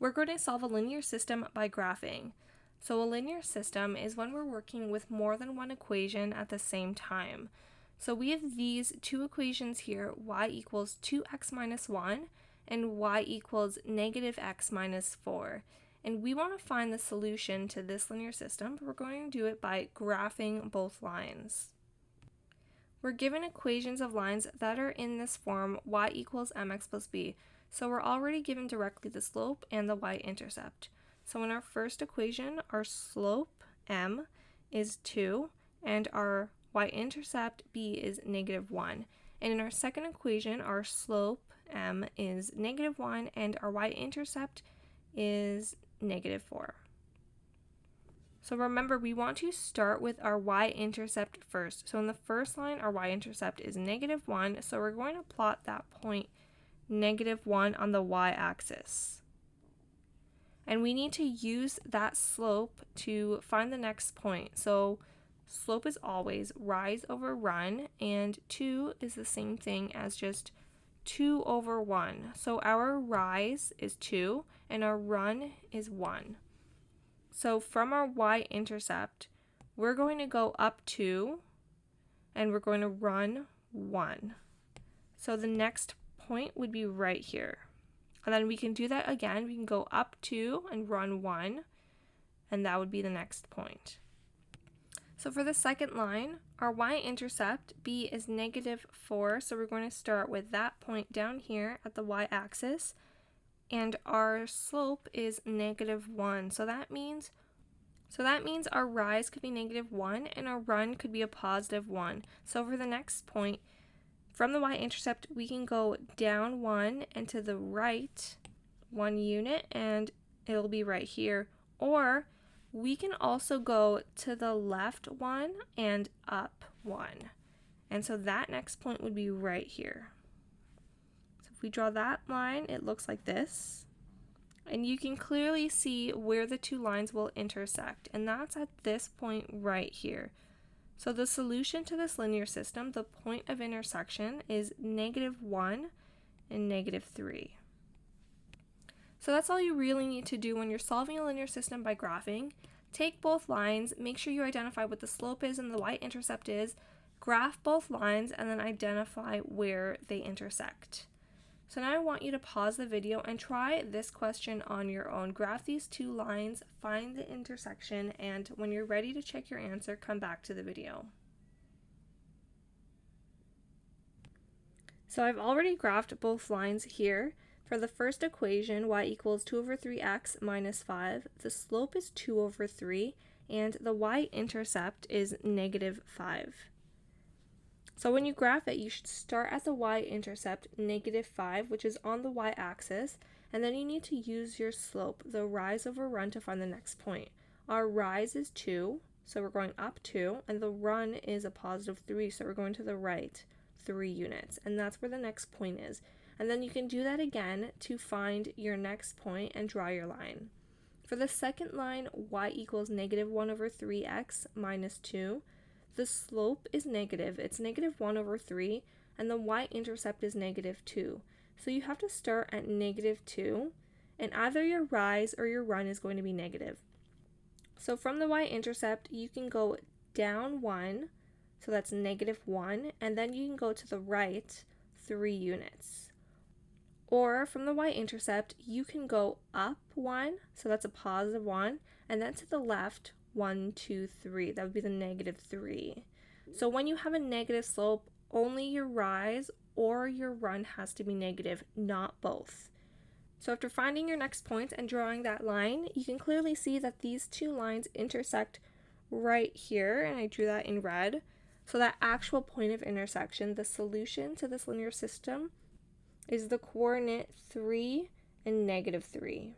We're going to solve a linear system by graphing. So a linear system is when we're working with more than one equation at the same time. So we have these two equations here, y equals 2x minus 1 and y equals negative x minus 4. And we want to find the solution to this linear system, but we're going to do it by graphing both lines. We're given equations of lines that are in this form, y equals mx plus b. So we're already given directly the slope and the y-intercept. So in our first equation, our slope, m, is 2, and our y-intercept, b, is negative 1. And in our second equation, our slope, m, is negative 1, and our y-intercept is negative 4. So remember, we want to start with our y-intercept first. So in the first line, our y-intercept is negative 1, so we're going to plot that point negative 1 on the y-axis. And we need to use that slope to find the next point. So slope is always rise over run, and 2 is the same thing as just 2 over 1. So our rise is 2, and our run is 1. So from our y-intercept, we're going to go up 2, and we're going to run 1. So the next point would be right here. And then we can do that again. We can go up 2 and run 1, and that would be the next point. So for the second line, our y-intercept, b, is negative 4, so we're going to start with that point down here at the y-axis, and our slope is negative 1. So that means our rise could be negative 1 and our run could be a positive 1. So for the next point, from the y-intercept, we can go down 1 and to the right 1 unit, and it'll be right here. Or we can also go to the left 1 and up 1. And so that next point would be right here. If we draw that line, it looks like this. And you can clearly see where the two lines will intersect, and that's at this point right here. So the solution to this linear system, the point of intersection, is negative 1 and negative 3. So that's all you really need to do when you're solving a linear system by graphing. Take both lines, make sure you identify what the slope is and the y-intercept is, graph both lines, and then identify where they intersect. So now I want you to pause the video and try this question on your own. Graph these two lines, find the intersection, and when you're ready to check your answer, come back to the video. So I've already graphed both lines here. For the first equation, y equals 2 over 3x minus 5, the slope is 2 over 3, and the y-intercept is negative 5. So when you graph it, you should start at the y-intercept, negative 5, which is on the y-axis, and then you need to use your slope, the rise over run, to find the next point. Our rise is 2, so we're going up 2, and the run is a positive 3, so we're going to the right 3 units, and that's where the next point is. And then you can do that again to find your next point and draw your line. For the second line, y equals negative 1 over 3x minus 2. The slope is negative. It's negative 1 over 3, and the y-intercept is negative 2. So you have to start at negative 2, and either your rise or your run is going to be negative. So from the y-intercept, you can go down 1, so that's negative 1, and then you can go to the right 3 units. Or from the y-intercept, you can go up 1, so that's a positive 1, and then to the left 1, 2, 3. That would be the negative 3. So when you have a negative slope, only your rise or your run has to be negative, not both. So after finding your next point and drawing that line, you can clearly see that these two lines intersect right here, and I drew that in red. So that actual point of intersection, the solution to this linear system, is the coordinate 3 and negative 3.